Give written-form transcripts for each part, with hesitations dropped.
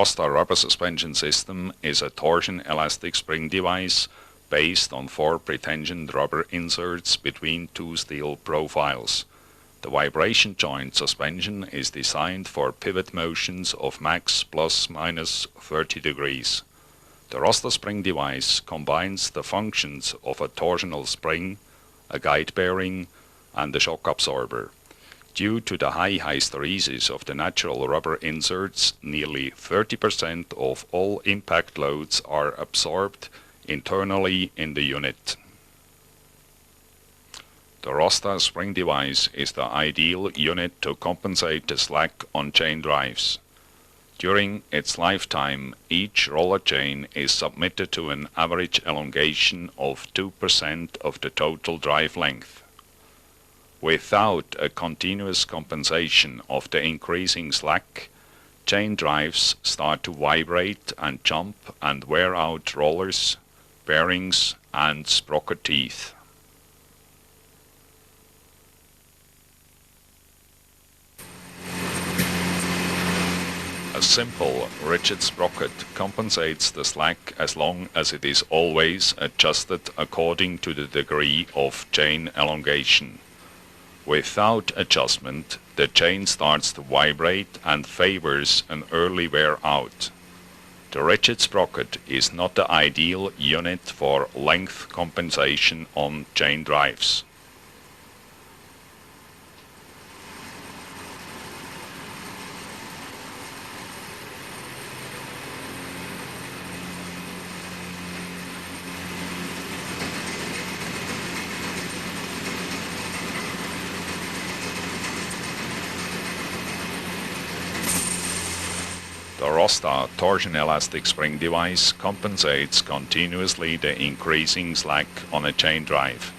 ROSTA rubber suspension system is a torsion elastic spring device based on 4 pretensioned rubber inserts between 2 steel profiles. The vibration joint suspension is designed for pivot motions of max plus minus 30 degrees. The ROSTA spring device combines the functions of a torsional spring, a guide bearing, and a shock absorber. Due to the high hysteresis of the natural rubber inserts, nearly 30% of all impact loads are absorbed internally in the unit. The ROSTA spring device is the ideal unit to compensate the slack on chain drives. During its lifetime, each roller chain is submitted to an average elongation of 2% of the total drive length. Without a continuous compensation of the increasing slack, chain drives start to vibrate and jump and wear out rollers, bearings, and sprocket teeth. A simple, rigid sprocket compensates the slack as long as it is always adjusted according to the degree of chain elongation. Without adjustment, the chain starts to vibrate and favors an early wear out. The rigid sprocket is not the ideal unit for length compensation on chain drives. The ROSTA torsion elastic spring device compensates continuously the increasing slack on a chain drive.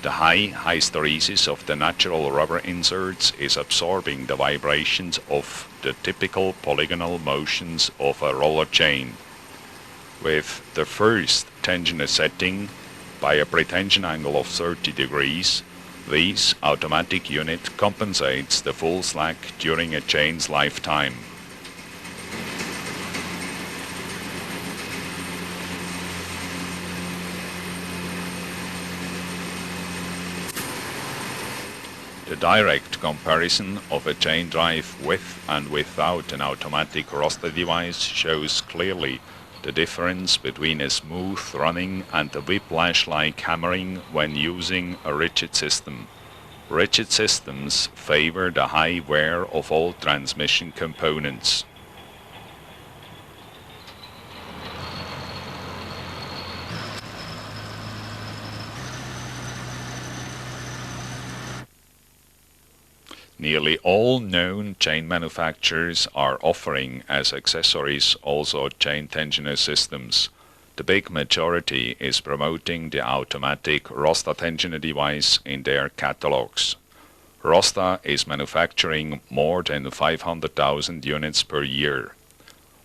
The high hysteresis of the natural rubber inserts is absorbing the vibrations of the typical polygonal motions of a roller chain. With the first tensioner setting by a pretension angle of 30 degrees, this automatic unit compensates the full slack during a chain's lifetime. The direct comparison of a chain drive with and without an automatic ROSTA device shows clearly the difference between a smooth running and a whiplash-like hammering when using a rigid system. Rigid systems favor the high wear of all transmission components. Nearly all known chain manufacturers are offering as accessories also chain tensioner systems. The big majority is promoting the automatic ROSTA tensioner device in their catalogs. ROSTA is manufacturing more than 500,000 units per year.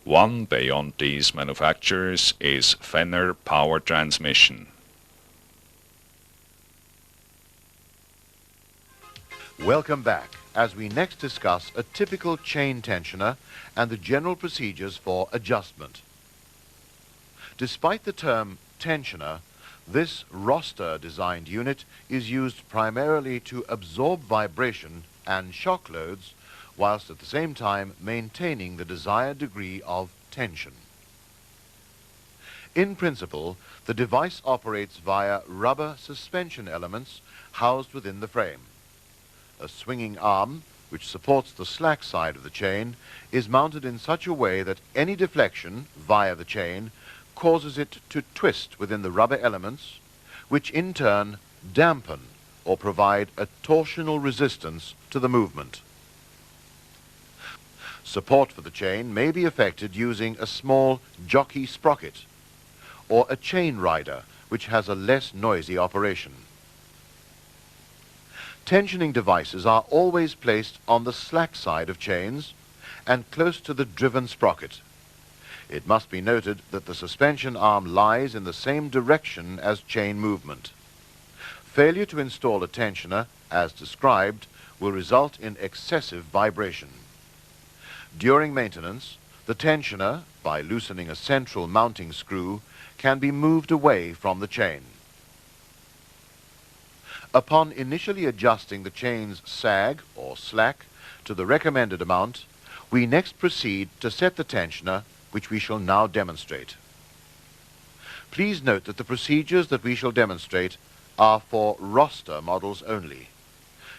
One beyond these manufacturers is Fenner Power Transmission. Welcome back as we next discuss a typical chain tensioner and the general procedures for adjustment. Despite the term tensioner, this ROSTA-designed unit is used primarily to absorb vibration and shock loads, whilst at the same time maintaining the desired degree of tension. In principle, the device operates via rubber suspension elements housed within the frame. A swinging arm, which supports the slack side of the chain, is mounted in such a way that any deflection via the chain causes it to twist within the rubber elements, which in turn dampen or provide a torsional resistance to the movement. Support for the chain may be effected using a small jockey sprocket or a chain rider, which has a less noisy operation. Tensioning devices are always placed on the slack side of chains and close to the driven sprocket. It must be noted that the suspension arm lies in the same direction as chain movement. Failure to install a tensioner, as described, will result in excessive vibration. During maintenance, the tensioner, by loosening a central mounting screw, can be moved away from the chain. Upon initially adjusting the chain's sag or slack to the recommended amount, we next proceed to set the tensioner, which we shall now demonstrate. Please note that the procedures that we shall demonstrate are for roster models only.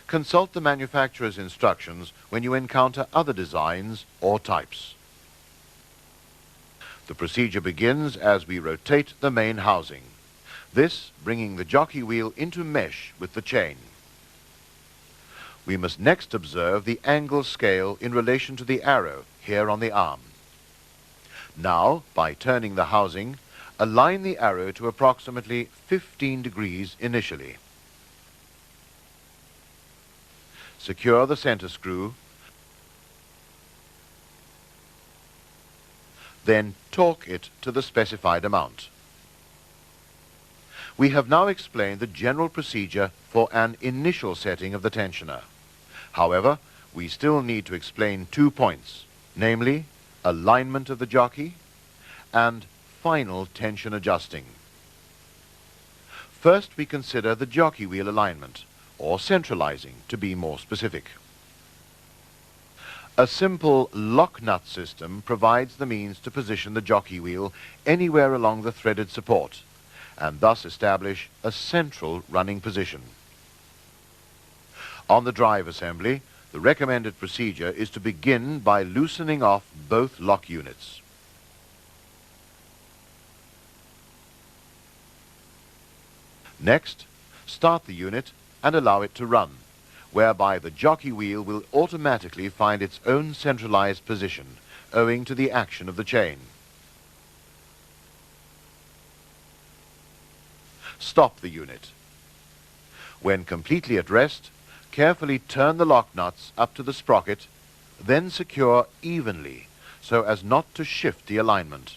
Consult the manufacturer's instructions when you encounter other designs or types. The procedure begins as we rotate the main housing, this bringing the jockey wheel into mesh with the chain. We must next observe the angle scale in relation to the arrow here on the arm. Now, by turning the housing, align the arrow to approximately 15 degrees initially. Secure the center screw, then torque it to the specified amount. We have now explained the general procedure for an initial setting of the tensioner. However, we still need to explain 2 points, namely, alignment of the jockey and final tension adjusting. First, we consider the jockey wheel alignment, or centralizing, to be more specific. A simple lock nut system provides the means to position the jockey wheel anywhere along the threaded support, and thus establish a central running position. On the drive assembly, the recommended procedure is to begin by loosening off both lock units. Next, start the unit and allow it to run, whereby the jockey wheel will automatically find its own centralized position, owing to the action of the chain. Stop the unit. When completely at rest, carefully turn the lock nuts up to the sprocket, then secure evenly so as not to shift the alignment.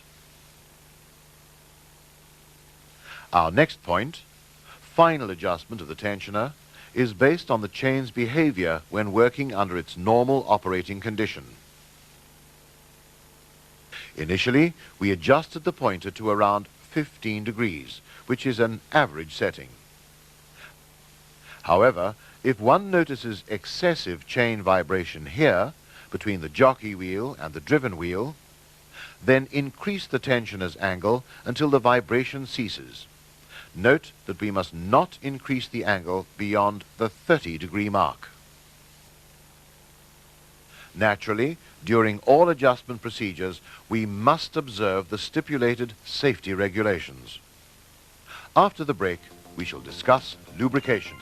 Our next point, final adjustment of the tensioner, is based on the chain's behavior when working under its normal operating condition. Initially, we adjusted the pointer to around 15 degrees, which is an average setting. However, if one notices excessive chain vibration here, between the jockey wheel and the driven wheel, then increase the tensioner's angle until the vibration ceases. Note that we must not increase the angle beyond the 30-degree mark. Naturally, during all adjustment procedures, we must observe the stipulated safety regulations. After the break, we shall discuss lubrication.